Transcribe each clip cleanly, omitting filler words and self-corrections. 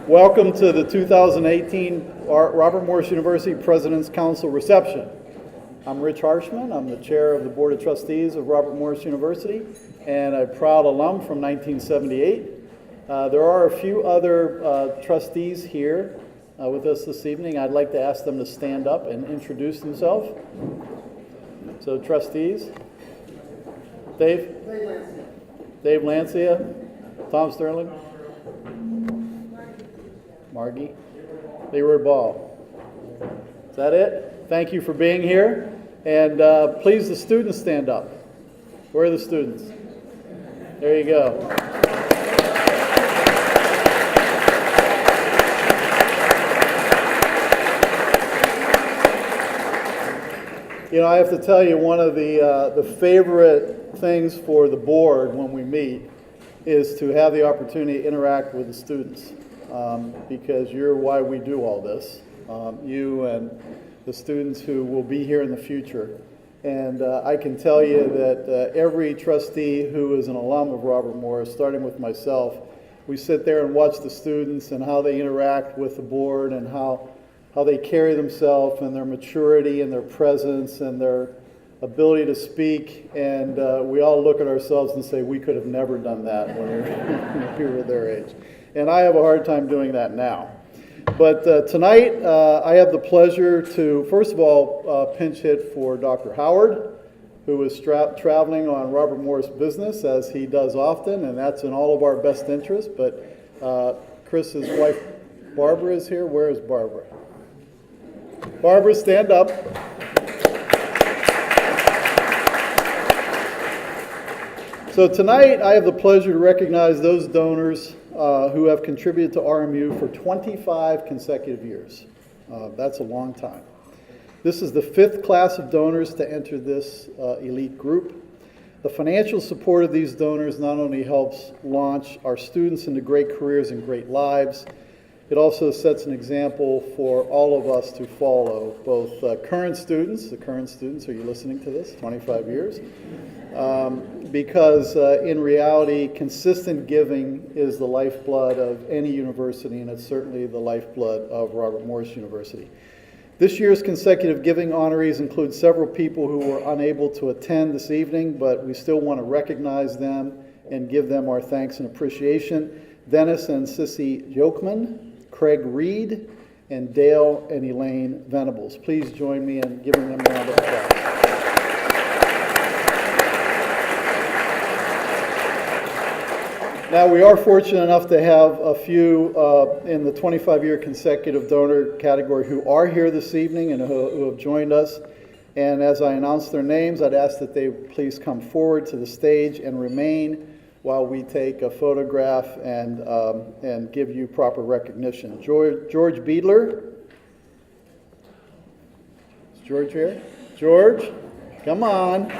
Welcome to the 2018 Robert Morris University President's Council reception. I'm Rich Harshman. I'm the chair of the Board of Trustees of Robert Morris University and a proud alum from 1978. There are a few other trustees here with us this evening. I'd like to ask them to stand up and introduce themselves. So trustees, Dave Lancia, Tom Sterling, Margie, Leroy Ball. Is that it? Thank you for being here. And please, the students stand up. Where are the students? There you go. You know, I have to tell you, one of the favorite things for the board when we meet is to have the opportunity to interact with the students. Because you're why we do all this, you and the students who will be here in the future. And I can tell you that every trustee who is an alum of Robert Morris, starting with myself, we sit there and watch the students and how they interact with the board and how they carry themselves and their maturity and their presence and their ability to speak. And we all look at ourselves and say, we could have never done that when we were their age. And I have a hard time doing that now. But tonight, I have the pleasure to, first of all, pinch hit for Dr. Howard, who is traveling on Robert Morris business, as he does often, and that's in all of our best interest. But Chris's wife, Barbara, is here. Where is Barbara? Barbara, stand up. So tonight, I have the pleasure to recognize those donors who have contributed to RMU for 25 consecutive years. That's a long time. This is the 5th class of donors to enter this elite group. The financial support of these donors not only helps launch our students into great careers and great lives, it also sets an example for all of us to follow, both current students, are you listening to this, 25 years? Because in reality, consistent giving is the lifeblood of any university, and it's certainly the lifeblood of Robert Morris University. This year's consecutive giving honorees include several people who were unable to attend this evening, but we still want to recognize them and give them our thanks and appreciation. Dennis and Sissy Yokman, Craig Reed, and Dale and Elaine Venables. Please join me in giving them a round of applause. Now, we are fortunate enough to have a few in the 25-year consecutive donor category who are here this evening and who have joined us. And as I announce their names, I'd ask that they please come forward to the stage and remain while we take a photograph and give you proper recognition. George Beadler. Is George here? George, come on.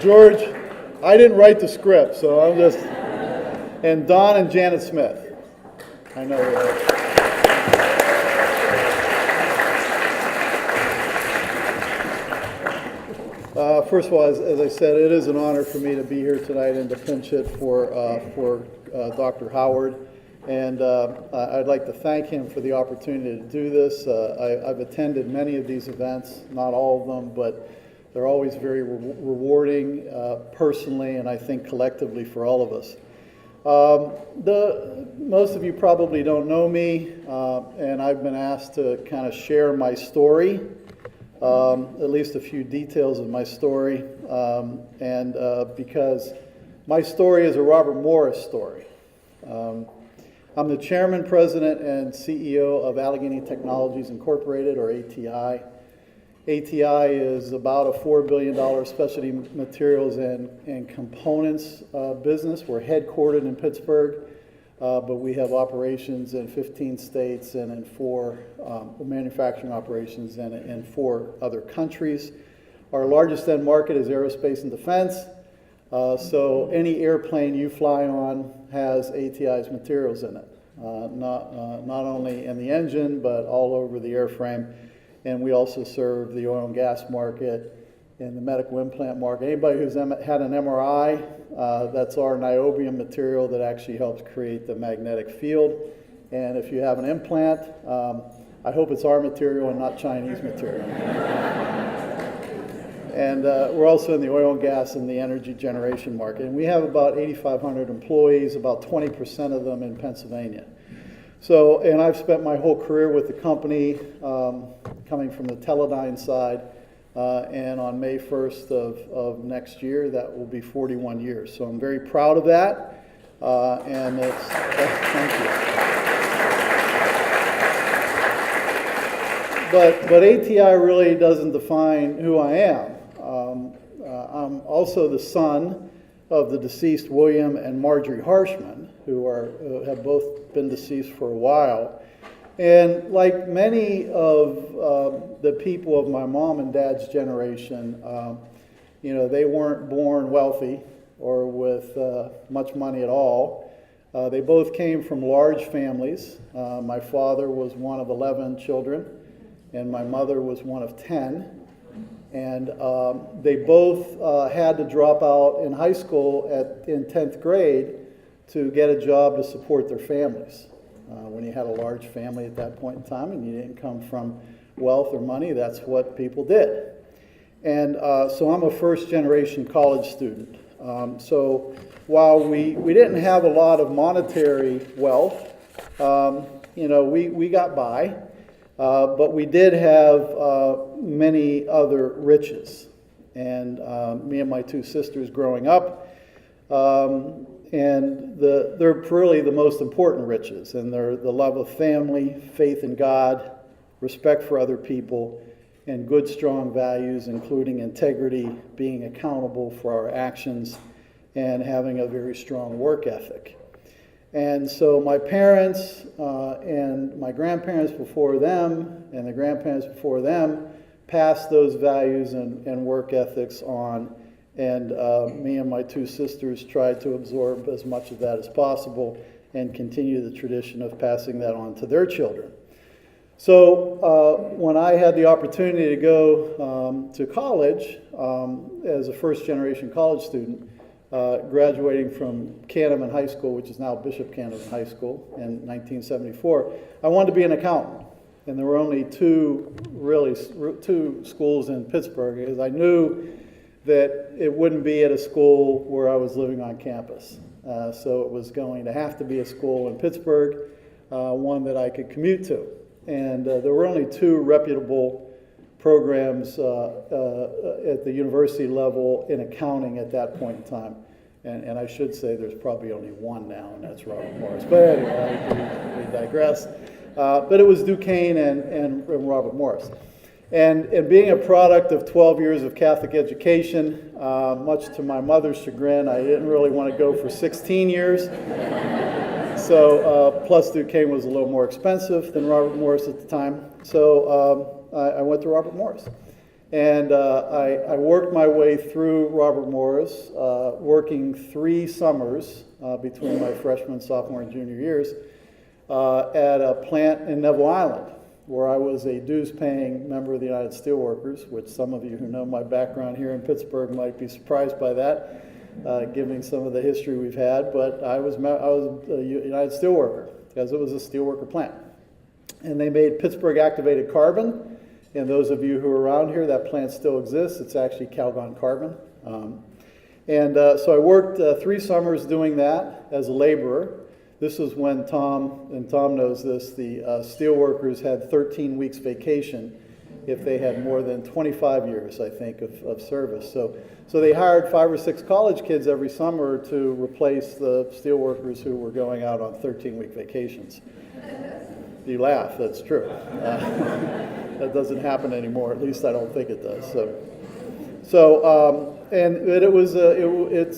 George, I didn't write the script, so I'm just... And Don and Janet Smith. I know that. First of all, as I said, it is an honor for me to be here tonight and to pinch hit for Dr. Howard. And I'd like to thank him for the opportunity to do this. I've attended many of these events, not all of them, but they're always very rewarding personally, and I think collectively for all of us. Most of you probably don't know me, and I've been asked to kind of share my story, at least a few details of my story, because my story is a Robert Morris story. I'm the chairman, president, and CEO of Allegheny Technologies Incorporated, or ATI. ATI is about a $4 billion specialty materials and components business. We're headquartered in Pittsburgh, but we have operations in 15 states and in 4 manufacturing operations in 4 other countries. Our largest end market is aerospace and defense. So any airplane you fly on has ATI's materials in it, not only in the engine, but all over the airframe. And we also serve the oil and gas market, in the medical implant market. Anybody who's had an MRI, that's our niobium material that actually helps create the magnetic field. And if you have an implant, I hope it's our material and not Chinese material. And we're also in the oil and gas and the energy generation market. And we have about 8,500 employees, about 20% of them in Pennsylvania. So, and I've spent my whole career with the company, coming from the Teledyne side, and on May 1st of next year, that will be 41 years. So I'm very proud of that, and thank you. But ATI really doesn't define who I am. I'm also the son of the deceased William and Marjorie Harshman, who have both been deceased for a while. And like many of the people of my mom and dad's generation, they weren't born wealthy or with much money at all. They both came from large families. My father was one of 11 children, and my mother was one of 10. And they both had to drop out in high school in 10th grade to get a job to support their families. When you had a large family at that point in time and you didn't come from wealth or money, that's what people did. And so I'm a first-generation college student. So while we didn't have a lot of monetary wealth, we got by. But we did have many other riches. And me and my two sisters growing up, and they're really the most important riches. And they're the love of family, faith in God, respect for other people, and good, strong values, including integrity, being accountable for our actions, and having a very strong work ethic. And so my parents and my grandparents before them and the grandparents before them passed those values and work ethics on. And me and my two sisters tried to absorb as much of that as possible and continue the tradition of passing that on to their children. So when I had the opportunity to go to college as a first-generation college student, graduating from Canterman High School, which is now Bishop Canterman High School, in 1974, I wanted to be an accountant. And there were only two schools in Pittsburgh, because I knew that it wouldn't be at a school where I was living on campus. So it was going to have to be a school in Pittsburgh, one that I could commute to. And there were only two reputable programs at the university level in accounting at that point in time. And I should say there's probably only one now, and that's Robert Morris. But anyway, we digress. But it was Duquesne and Robert Morris. And being a product of 12 years of Catholic education, much to my mother's chagrin, I didn't really want to go for 16 years. So, plus Duquesne was a little more expensive than Robert Morris at the time. So I went to Robert Morris. And I worked my way through Robert Morris, working 3 summers between my freshman, sophomore, and junior years at a plant in Neville Island, where I was a dues-paying member of the United Steelworkers, which some of you who know my background here in Pittsburgh might be surprised by that, given some of the history we've had. But I was a United Steelworker, because it was a steelworker plant. And they made Pittsburgh activated carbon. And those of you who are around here, that plant still exists. It's actually Calgon Carbon. So I worked 3 summers doing that as a laborer. This was when Tom knows this, the steelworkers had 13 weeks vacation if they had more than 25 years, I think, of service. So they hired 5 or 6 college kids every summer to replace the steelworkers who were going out on 13-week vacations. You laugh, that's true. That doesn't happen anymore, at least I don't think it does.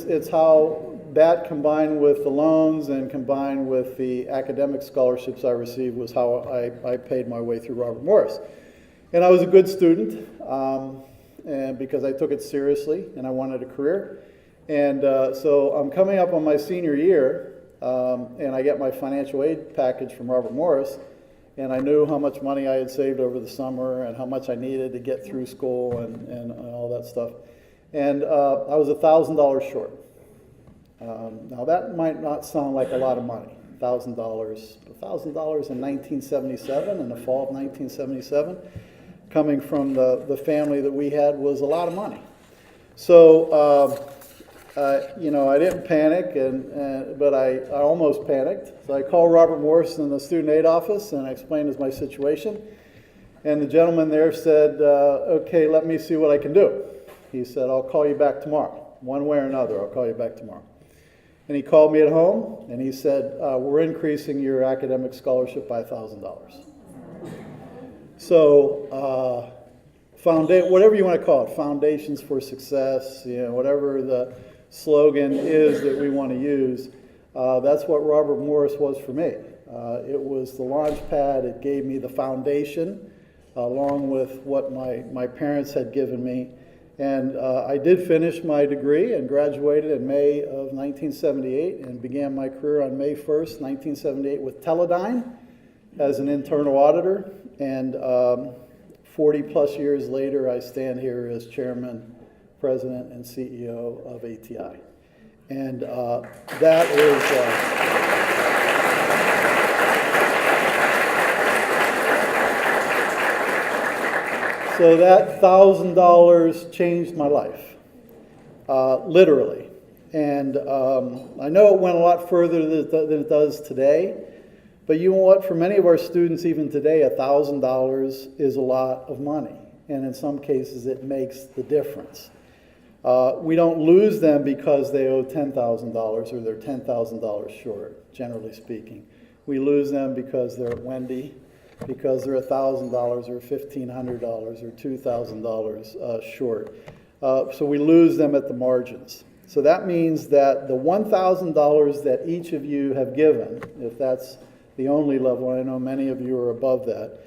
It's how that combined with the loans and combined with the academic scholarships I received was how I paid my way through Robert Morris. And I was a good student, and because I took it seriously and I wanted a career. And so I'm coming up on my senior year, and I get my financial aid package from Robert Morris. and I knew how much money I had saved over the summer and how much I needed to get through school and all that stuff. And I was $1,000 short. Now that might not sound like a lot of money, $1,000. $1,000 in 1977, in the fall of 1977, coming from the family that we had, was a lot of money. So, you know, I didn't panic, but I almost panicked. So I called Robert Morris in the student aid office, and I explained my situation. And the gentleman there said, okay, let me see what I can do. He said, I'll call you back tomorrow. One way or another, I'll call you back tomorrow. And he called me at home, and he said, we're increasing your academic scholarship by $1,000. So, whatever you want to call it, Foundations for Success, you know, whatever the slogan is that we want to use, that's what Robert Morris was for me. It was the launch pad. It gave me the foundation, along with what my parents had given me. And I did finish my degree and graduated in May of 1978 and began my career on May 1st, 1978 with Teledyne as an internal auditor. And 40 plus years later, I stand here as chairman, president, and CEO of ATI. And that is... So that $1,000 changed my life, literally. And I know it went a lot further than it does today, but you know what? For many of our students, even today, $1,000 is a lot of money. And in some cases, it makes the difference. We don't lose them because they owe $10,000 or they're $10,000 short, generally speaking. We lose them because they're at Wendy, because they're $1,000 or $1,500 or $2,000 short. So we lose them at the margins. So that means that the $1,000 that each of you have given, if that's the only level, I know many of you are above that,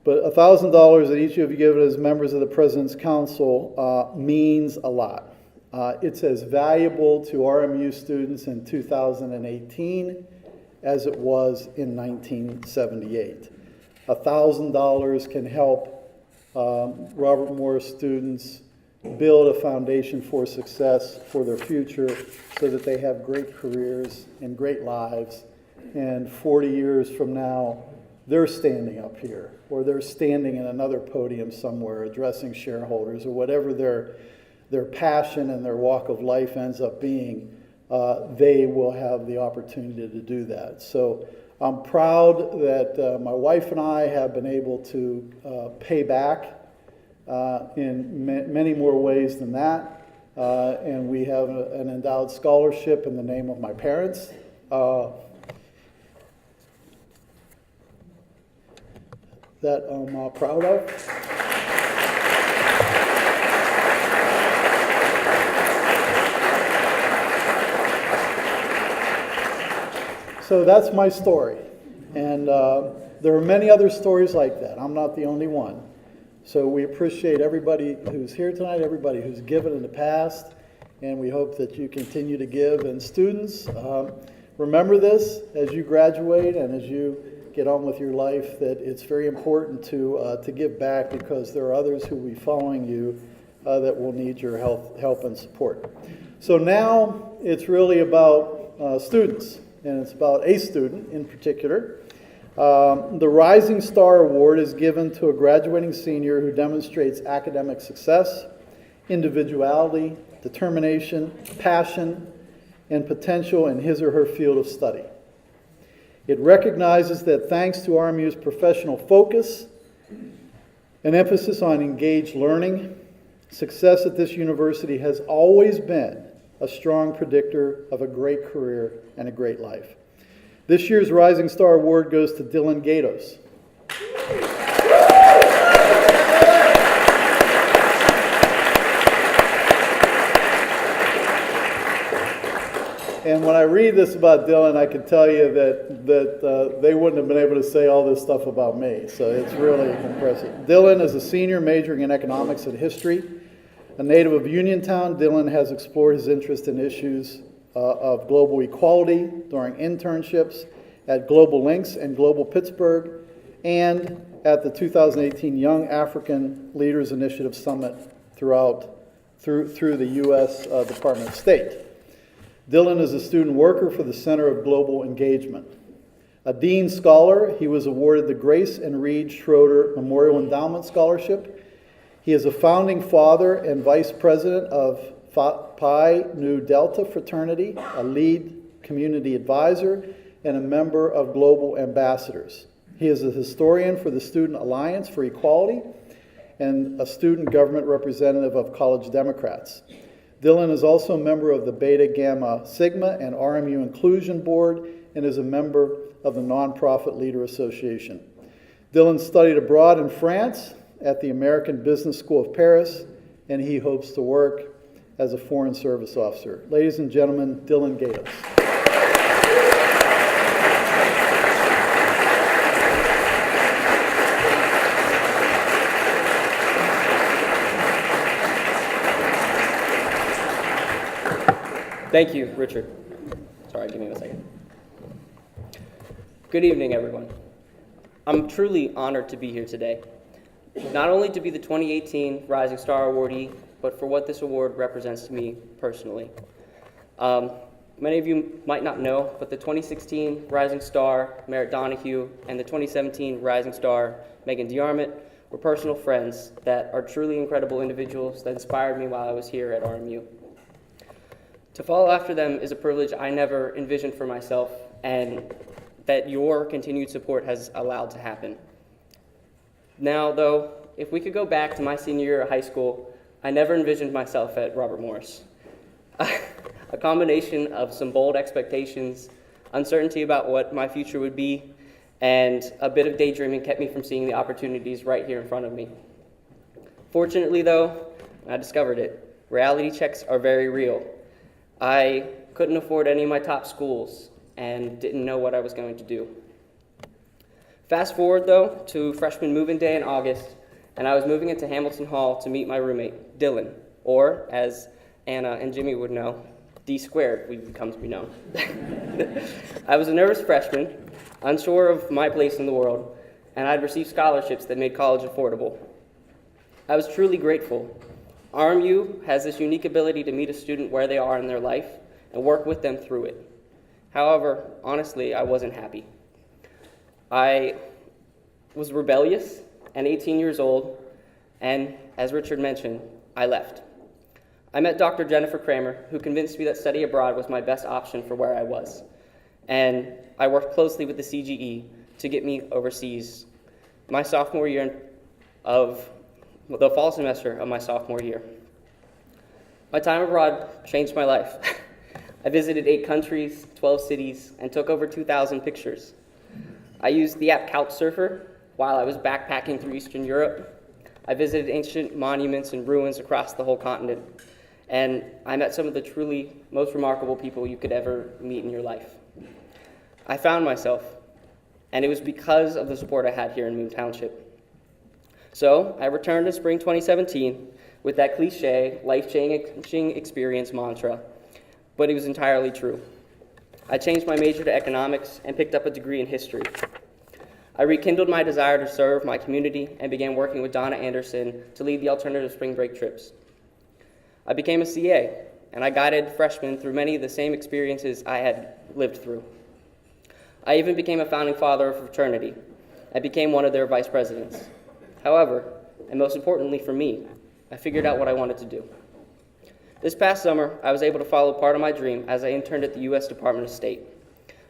but $1,000 that each of you given as members of the President's Council means a lot. It's as valuable to RMU students in 2018 as it was in 1978. $1,000 can help Robert Morris students build a foundation for success for their future so that they have great careers and great lives. And 40 years from now, they're standing up here, or they're standing in another podium somewhere addressing shareholders, or whatever their passion and their walk of life ends up being, they will have the opportunity to do that. So I'm proud that my wife and I have been able to pay back in many more ways than that. And we have an endowed scholarship in the name of my parents. That I'm proud of. So that's my story. And there are many other stories like that. I'm not the only one. So we appreciate everybody who's here tonight, everybody who's given in the past, and we hope that you continue to give. And students, remember this as you graduate and as you get on with your life, that it's very important to give back, because there are others who will be following you that will need your help and support. So now it's really about students, and it's about a student in particular. The Rising Star Award is given to a graduating senior who demonstrates academic success, individuality, determination, passion, and potential in his or her field of study. It recognizes that thanks to RMU's professional focus, an emphasis on engaged learning, success at this university has always been a strong predictor of a great career and a great life. This year's Rising Star Award goes to Dylan Gatos. And when I read this about Dylan, I can tell you that they wouldn't have been able to say all this stuff about me. So it's really impressive. Dylan is a senior majoring in economics and history. A native of Uniontown, Dylan has explored his interest in issues of global equality during internships at Global Links and Global Pittsburgh, and at the 2018 Young African Leaders Initiative Summit through the U.S. Department of State. Dylan is a student worker for the Center of Global Engagement. A Dean Scholar, he was awarded the Grace and Reed Schroeder Memorial Endowment Scholarship. He is a founding father and vice president of Pi Nu Delta Fraternity, a lead community advisor, and a member of Global Ambassadors. He is a historian for the Student Alliance for Equality and a student government representative of College Democrats. Dylan is also a member of the Beta Gamma Sigma and RMU Inclusion Board and is a member of the Nonprofit Leader Association. Dylan studied abroad in France at the American Business School of Paris, and he hopes to work as a Foreign Service officer. Ladies and gentlemen, Dylan Gatos. Thank you, Richard. Sorry, give me a second. Good evening, everyone. I'm truly honored to be here today, not only to be the 2018 Rising Star awardee, but for what this award represents to me personally. Many of you might not know, but the 2016 Rising Star, Merritt Donahue, and the 2017 Rising Star, Megan DeArmond, were personal friends that are truly incredible individuals that inspired me while I was here at RMU. To follow after them is a privilege I never envisioned for myself, and that your continued support has allowed to happen. Now, though, if we could go back to my senior year of high school, I never envisioned myself at Robert Morris. A combination of some bold expectations, uncertainty about what my future would be, and a bit of daydreaming kept me from seeing the opportunities right here in front of me. Fortunately, though, I discovered it. Reality checks are very real. I couldn't afford any of my top schools and didn't know what I was going to do. Fast forward, though, to freshman move-in day in August, and I was moving into Hamilton Hall to meet my roommate, Dylan, or as Anna and Jimmy would know, D squared we've come to be known. I was a nervous freshman, unsure of my place in the world, and I'd received scholarships that made college affordable. I was truly grateful. RMU has this unique ability to meet a student where they are in their life and work with them through it. However, honestly, I wasn't happy. I was rebellious and 18 years old, and as Richard mentioned, I left. I met Dr. Jennifer Kramer, who convinced me that study abroad was my best option for where I was, and I worked closely with the CGE to get me overseas my sophomore year of the fall semester of my sophomore year. My time abroad changed my life. I visited 8 countries, 12 cities, and took over 2,000 pictures. I used the app Couchsurfer while I was backpacking through Eastern Europe. I visited ancient monuments and ruins across the whole continent, and I met some of the truly most remarkable people you could ever meet in your life. I found myself, and it was because of the support I had here in Moon Township. So I returned in spring 2017 with that cliche, life-changing experience mantra, but it was entirely true. I changed my major to economics and picked up a degree in history. I rekindled my desire to serve my community and began working with Donna Anderson to lead the alternative spring break trips. I became a CA, and I guided freshmen through many of the same experiences I had lived through. I even became a founding father of a fraternity. I became one of their vice presidents. However, and most importantly for me, I figured out what I wanted to do. This past summer, I was able to follow part of my dream as I interned at the U.S. Department of State.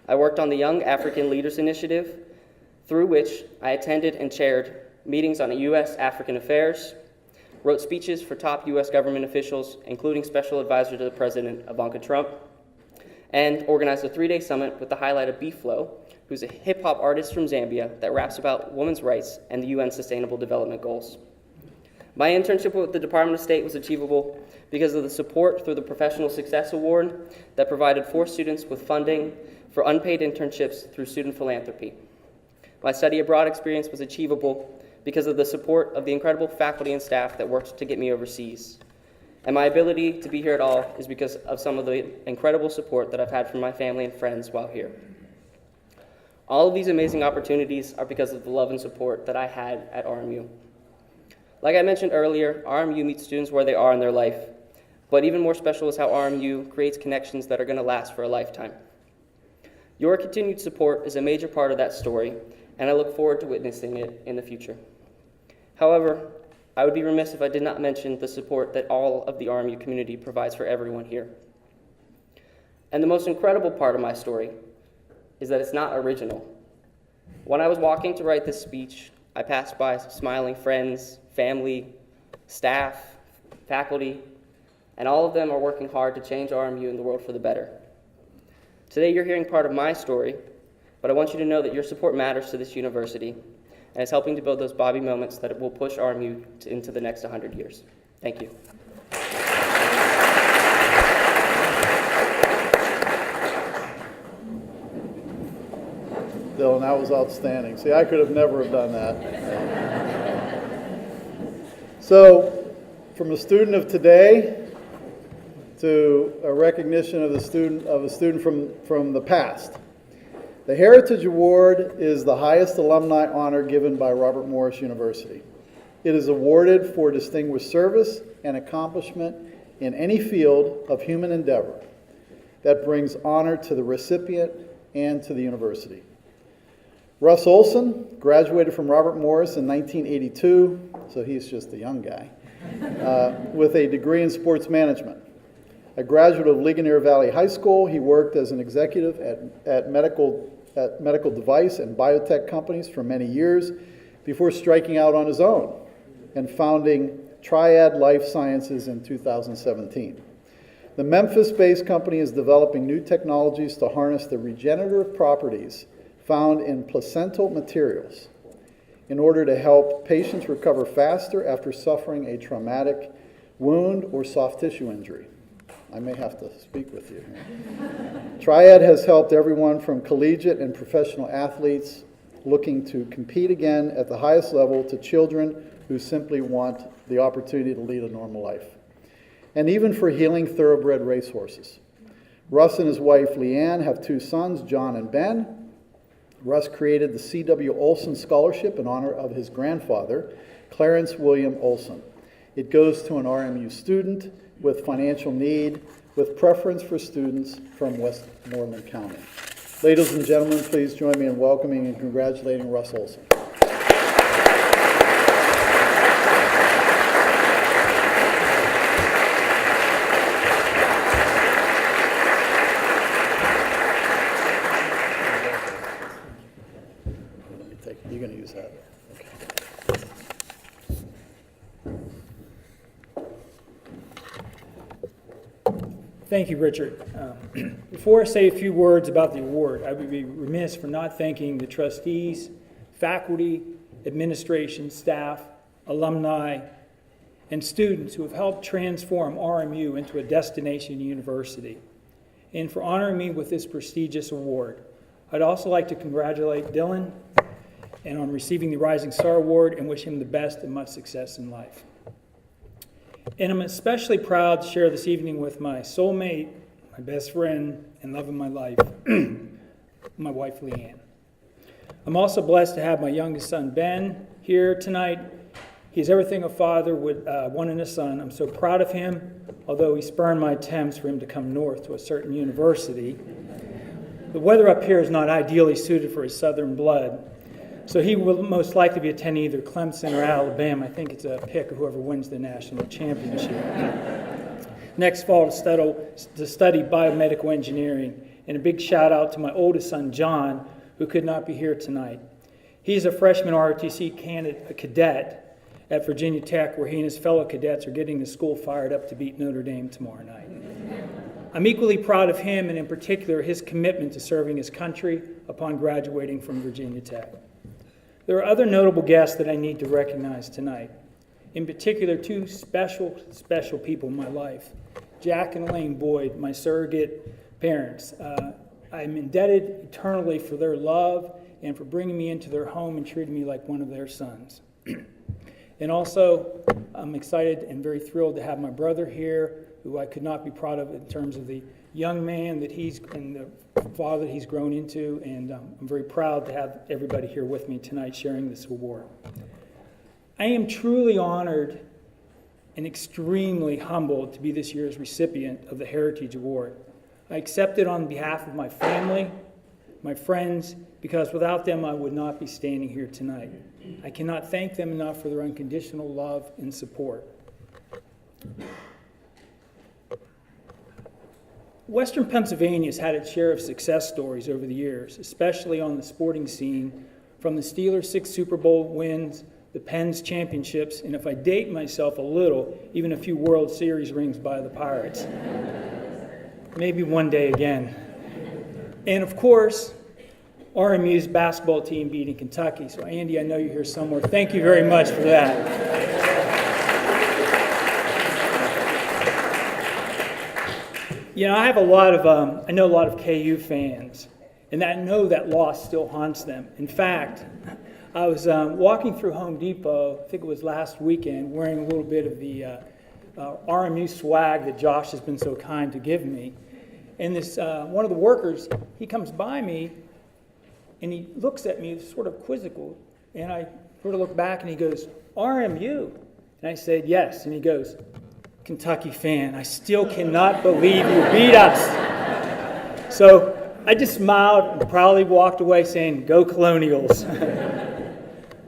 I worked on the Young African Leaders Initiative, through which I attended and chaired meetings on U.S. African affairs, wrote speeches for top U.S. government officials, including Special Advisor to the President Ivanka Trump, and organized a 3-day summit with the highlight of B-Flow, who's a hip-hop artist from Zambia that raps about women's rights and the UN Sustainable Development Goals. My internship with the Department of State was achievable because of the support through the Professional Success Award that provided 4 students with funding for unpaid internships through student philanthropy. My study abroad experience was achievable because of the support of the incredible faculty and staff that worked to get me overseas. And my ability to be here at all is because of some of the incredible support that I've had from my family and friends while here. All of these amazing opportunities are because of the love and support that I had at RMU. Like I mentioned earlier, RMU meets students where they are in their life, but even more special is how RMU creates connections that are going to last for a lifetime. Your continued support is a major part of that story, and I look forward to witnessing it in the future. However, I would be remiss if I did not mention the support that all of the RMU community provides for everyone here. And the most incredible part of my story is that it's not original. When I was walking to write this speech, I passed by smiling friends, family, staff, faculty, and all of them are working hard to change RMU and the world for the better. Today you're hearing part of my story, but I want you to know that your support matters to this university and is helping to build those Bobby moments that will push RMU into the next 100 years. Thank you. Dylan, that was outstanding. See, I could have never have done that. So, from a student of today to a recognition of a student from the past. The Heritage Award is the highest alumni honor given by Robert Morris University. It is awarded for distinguished service and accomplishment in any field of human endeavor that brings honor to the recipient and to the university. Russ Olson graduated from Robert Morris in 1982, so he's just a young guy, with a degree in sports management. A graduate of Ligonier Valley High School, he worked as an executive at medical device and biotech companies for many years before striking out on his own and founding Triad Life Sciences in 2017. The Memphis-based company is developing new technologies to harness the regenerative properties found in placental materials in order to help patients recover faster after suffering a traumatic wound or soft tissue injury. I may have to speak with you here. Triad has helped everyone from collegiate and professional athletes looking to compete again at the highest level to children who simply want the opportunity to lead a normal life. And even for healing thoroughbred racehorses. Russ and his wife Leanne have two sons, John and Ben. Russ created the C.W. Olson Scholarship in honor of his grandfather, Clarence William Olson. It goes to an RMU student with financial need, with preference for students from Westmoreland County. Ladies and gentlemen, please join me in welcoming and congratulating Russ Olson. You're going to use that. Okay. Thank you, Richard. Before I say a few words about the award, I would be remiss for not thanking the trustees, faculty, administration, staff, alumni, and students who have helped transform RMU into a destination university, and for honoring me with this prestigious award. I'd also like to congratulate Dylan and on receiving the Rising Star Award and wish him the best and much success in life. And I'm especially proud to share this evening with my soulmate, my best friend, and love of my life, my wife, Leanne. I'm also blessed to have my youngest son, Ben, here tonight. He's everything a father would want in a son. I'm so proud of him, although he spurned my attempts for him to come north to a certain university. The weather up here is not ideally suited for his southern blood, so he will most likely be attending either Clemson or Alabama. I think it's a pick of whoever wins the national championship. Next fall to study biomedical engineering. And a big shout out to my oldest son, John, who could not be here tonight. He's a freshman ROTC cadet at Virginia Tech, where he and his fellow cadets are getting the school fired up to beat Notre Dame tomorrow night. I'm equally proud of him, and in particular his commitment to serving his country upon graduating from Virginia Tech. There are other notable guests that I need to recognize tonight. In particular, two special people in my life, Jack and Elaine Boyd, my surrogate parents. I'm indebted eternally for their love and for bringing me into their home and treating me like one of their sons. And also, I'm excited and very thrilled to have my brother here, who I could not be proud of in terms of the young man that and the father that he's grown into, and I'm very proud to have everybody here with me tonight sharing this award. I am truly honored and extremely humbled to be this year's recipient of the Heritage Award. I accept it on behalf of my family, my friends, because without them I would not be standing here tonight. I cannot thank them enough for their unconditional love and support. Western Pennsylvania has had its share of success stories over the years, especially on the sporting scene, from the Steelers' 6 Super Bowl wins, the Pens championships, and if I date myself a little, even a few World Series rings by the Pirates. Maybe one day again. And of course, RMU's basketball team beating Kentucky. So Andy, I know you're here somewhere. Thank you very much for that. You know, I know a lot of KU fans, and I know that loss still haunts them. In fact, I was walking through Home Depot, I think it was last weekend, wearing a little bit of the RMU swag that Josh has been so kind to give me. And this one of the workers, he comes by me, and he looks at me sort of quizzical, and I sort of look back, and he goes, "RMU?" And I said, "Yes." And he goes, "Kentucky fan, I still cannot believe you beat us." So I just smiled and proudly walked away saying, "Go Colonials."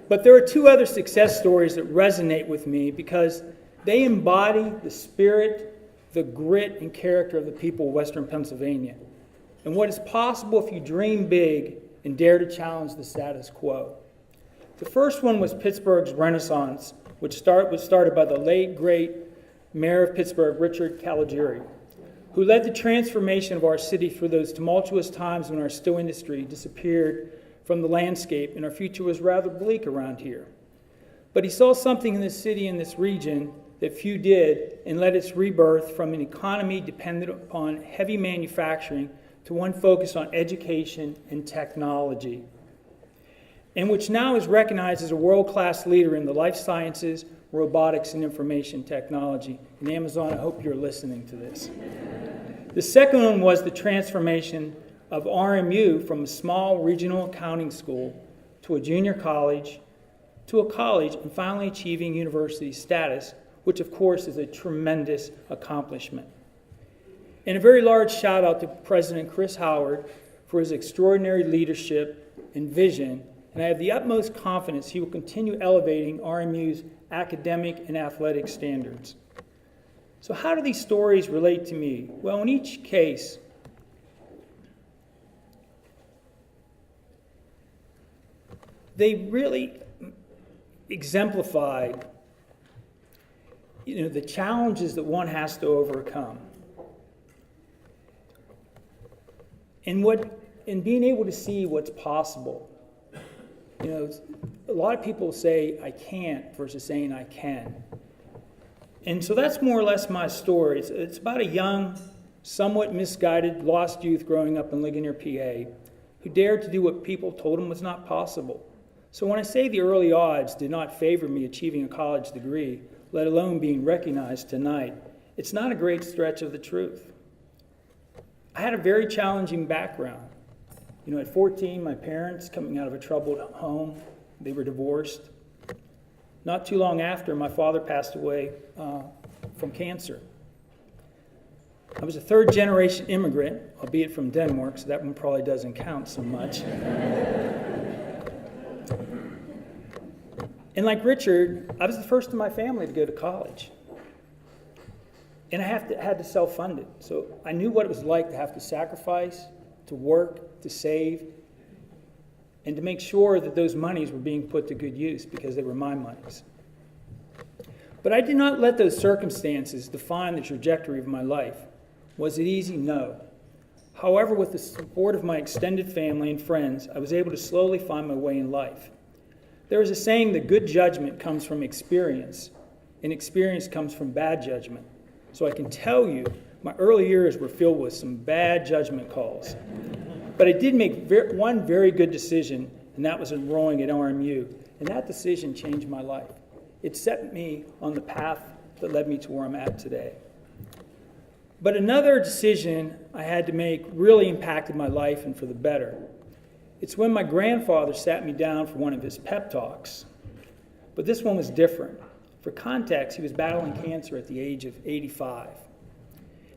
But there are 2 other success stories that resonate with me because they embody the spirit, the grit, and character of the people of Western Pennsylvania, and what is possible if you dream big and dare to challenge the status quo. The first one was Pittsburgh's Renaissance, which was started by the late, great Mayor of Pittsburgh, Richard Caligiuri, who led the transformation of our city through those tumultuous times when our steel industry disappeared from the landscape and our future was rather bleak around here. But he saw something in this city and this region that few did and led its rebirth from an economy dependent upon heavy manufacturing to one focused on education and technology, and which now is recognized as a world-class leader in the life sciences, robotics, and information technology. And Amazon, I hope you're listening to this. The second one was the transformation of RMU from a small regional accounting school to a junior college, to a college, and finally achieving university status, which of course is a tremendous accomplishment. And a very large shout out to President Chris Howard for his extraordinary leadership and vision, and I have the utmost confidence he will continue elevating RMU's academic and athletic standards. So how do these stories relate to me? Well, in each case, they really exemplify, the challenges that one has to overcome. And being able to see what's possible. A lot of people say I can't versus saying I can. And so that's more or less my story. It's about a young, somewhat misguided, lost youth growing up in Ligonier, PA, who dared to do what people told him was not possible. So when I say the early odds did not favor me achieving a college degree, let alone being recognized tonight, it's not a great stretch of the truth. I had a very challenging background. At 14, my parents, coming out of a troubled home, they were divorced. Not too long after, my father passed away from cancer. I was a third-generation immigrant, albeit from Denmark, so that one probably doesn't count so much. And like Richard, I was the first in my family to go to college. And I had to self-fund it. So I knew what it was like to have to sacrifice, to work, to save, and to make sure that those monies were being put to good use because they were my monies. But I did not let those circumstances define the trajectory of my life. Was it easy? No. However, with the support of my extended family and friends, I was able to slowly find my way in life. There is a saying that good judgment comes from experience, and experience comes from bad judgment. So I can tell you, my early years were filled with some bad judgment calls. But I did make one very good decision, and that was enrolling at RMU. And that decision changed my life. It set me on the path that led me to where I'm at today. But another decision I had to make really impacted my life and for the better. It's when my grandfather sat me down for one of his pep talks. But this one was different. For context, he was battling cancer at the age of 85.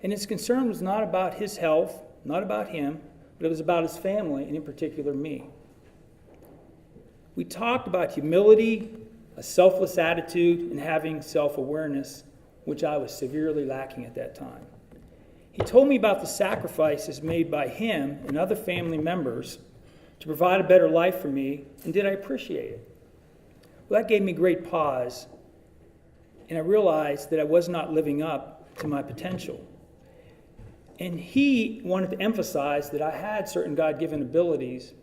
And his concern was not about his health, not about him, but it was about his family, and in particular me. We talked about humility, a selfless attitude, and having self-awareness, which I was severely lacking at that time. He told me about the sacrifices made by him and other family members to provide a better life for me, and did I appreciate it? Well, that gave me great pause, and I realized that I was not living up to my potential. And he wanted to emphasize that I had certain God-given abilities,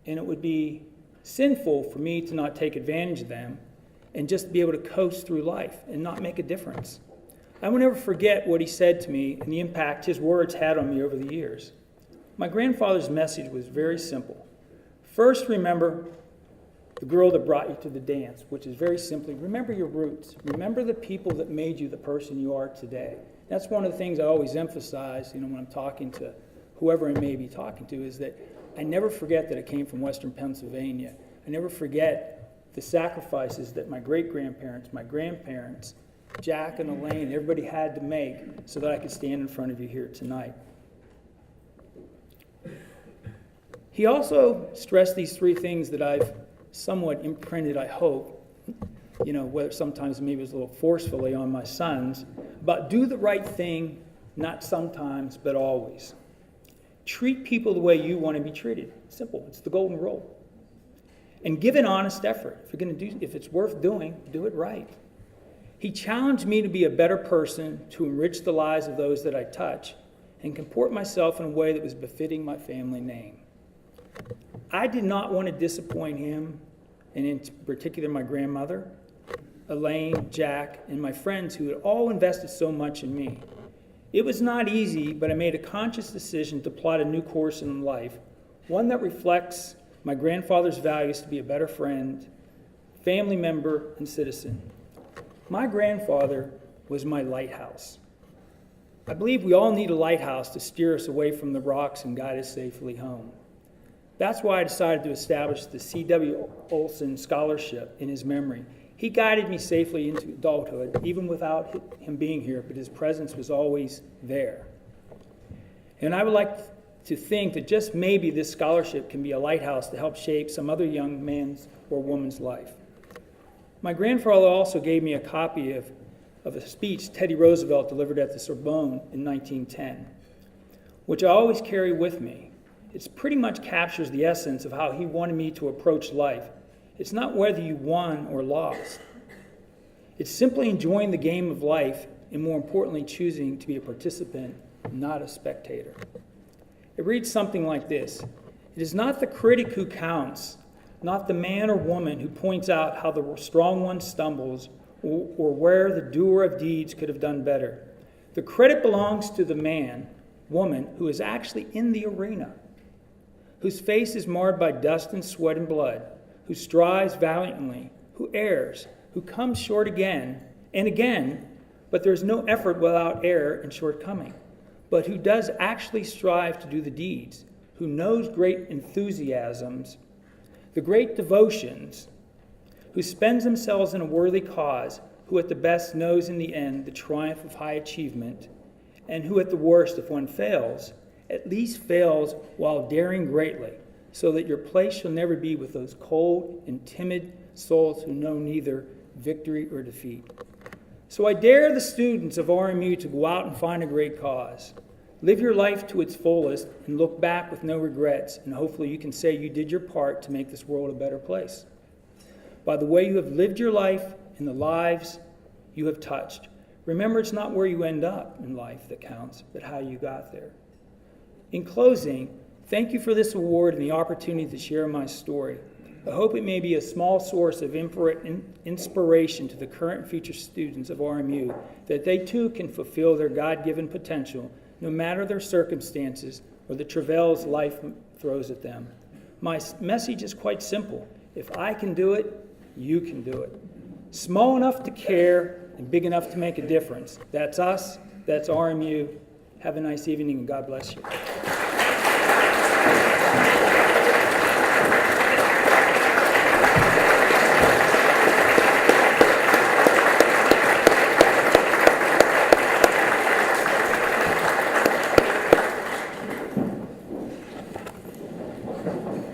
and it would be sinful for me to not take advantage of them and just be able to coast through life and not make a difference. I will never forget what he said to me and the impact his words had on me over the years. My grandfather's message was very simple. First, remember the girl that brought you to the dance, which is very simply, remember your roots. Remember the people that made you the person you are today. That's one of the things I always emphasize, when I'm talking to whoever I may be talking to, is that I never forget that I came from Western Pennsylvania. I never forget the sacrifices that my great-grandparents, my grandparents, Jack and Elaine, everybody had to make so that I could stand in front of you here tonight. He also stressed these three things that I've somewhat imprinted, I hope, whether sometimes maybe it was a little forcefully on my sons, but do the right thing, not sometimes, but always. Treat people the way you want to be treated. Simple. It's the golden rule. And give an honest effort. If it's worth doing, do it right. He challenged me to be a better person, to enrich the lives of those that I touch, and comport myself in a way that was befitting my family name. I did not want to disappoint him, and in particular my grandmother, Elaine, Jack, and my friends who had all invested so much in me. It was not easy, but I made a conscious decision to plot a new course in life, one that reflects my grandfather's values to be a better friend, family member, and citizen. My grandfather was my lighthouse. I believe we all need a lighthouse to steer us away from the rocks and guide us safely home. That's why I decided to establish the C.W. Olson Scholarship in his memory. He guided me safely into adulthood, even without him being here, but his presence was always there. And I would like to think that just maybe this scholarship can be a lighthouse to help shape some other young man's or woman's life. My grandfather also gave me a copy of a speech Teddy Roosevelt delivered at the Sorbonne in 1910, which I always carry with me. It pretty much captures the essence of how he wanted me to approach life. It's not whether you won or lost. It's simply enjoying the game of life and, more importantly, choosing to be a participant, not a spectator. It reads something like this. It is not the critic who counts, not the man or woman who points out how the strong one stumbles or where the doer of deeds could have done better. The credit belongs to the man, woman, who is actually in the arena, whose face is marred by dust and sweat and blood, who strives valiantly, who errs, who comes short again and again, but there is no effort without error and shortcoming, but who does actually strive to do the deeds, who knows great enthusiasms, the great devotions, who spends themselves in a worthy cause, who at the best knows in the end the triumph of high achievement, and who at the worst, if one fails, at least fails while daring greatly, so that your place shall never be with those cold and timid souls who know neither victory or defeat. So I dare the students of RMU to go out and find a great cause. Live your life to its fullest and look back with no regrets, and hopefully you can say you did your part to make this world a better place. By the way you have lived your life and the lives you have touched. Remember, it's not where you end up in life that counts, but how you got there. In closing, thank you for this award and the opportunity to share my story. I hope it may be a small source of inspiration to the current and future students of RMU, that they too can fulfill their God-given potential, no matter their circumstances or the travails life throws at them. My message is quite simple. If I can do it, you can do it. Small enough to care and big enough to make a difference. That's us, that's RMU, Have a nice evening, and God bless you.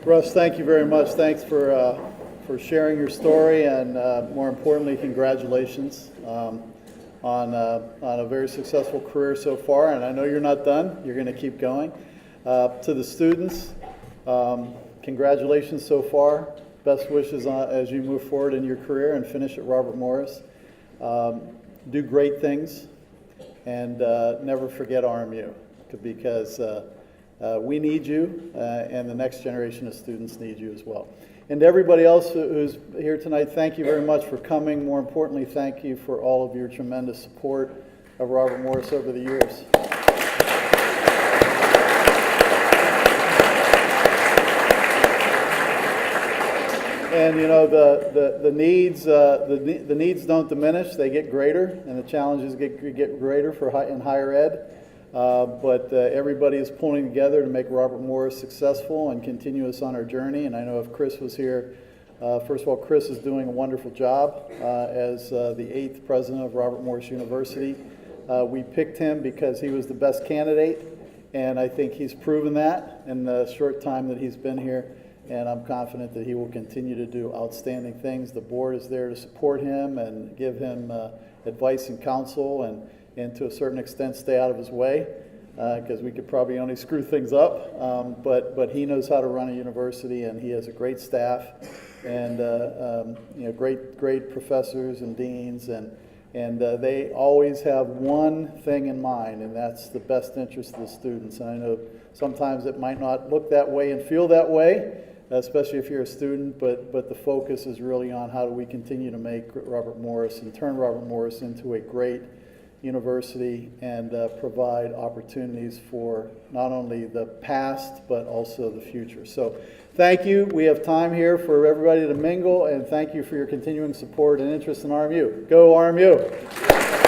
Russ, thank you very much. Thanks for sharing your story, and more importantly, congratulations on a very successful career so far. And I know you're not done. You're going to keep going. To the students, congratulations so far. Best wishes as you move forward in your career and finish at Robert Morris. Do great things, and never forget RMU, because we need you, and the next generation of students need you as well. And to everybody else who's here tonight, thank you very much for coming. More importantly, thank you for all of your tremendous support of Robert Morris over the years. And you know, the needs don't diminish; they get greater, and the challenges get greater in higher ed. But everybody is pulling together to make Robert Morris successful and continue us on our journey. And I know if Chris was here, first of all, Chris is doing a wonderful job as the 8th president of Robert Morris University. We picked him because he was the best candidate, and I think he's proven that in the short time that he's been here. And I'm confident that he will continue to do outstanding things. The board is there to support him and give him advice and counsel, and to a certain extent stay out of his way, because we could probably only screw things up. But he knows how to run a university, and he has a great staff, and great professors and deans, and they always have one thing in mind, and that's the best interest of the students. And I know sometimes it might not look that way and feel that way, especially if you're a student, but the focus is really on how do we continue to make Robert Morris and turn Robert Morris into a great university and provide opportunities for not only the past but also the future. So thank you. We have time here for everybody to mingle, and thank you for your continuing support and interest in RMU. Go RMU!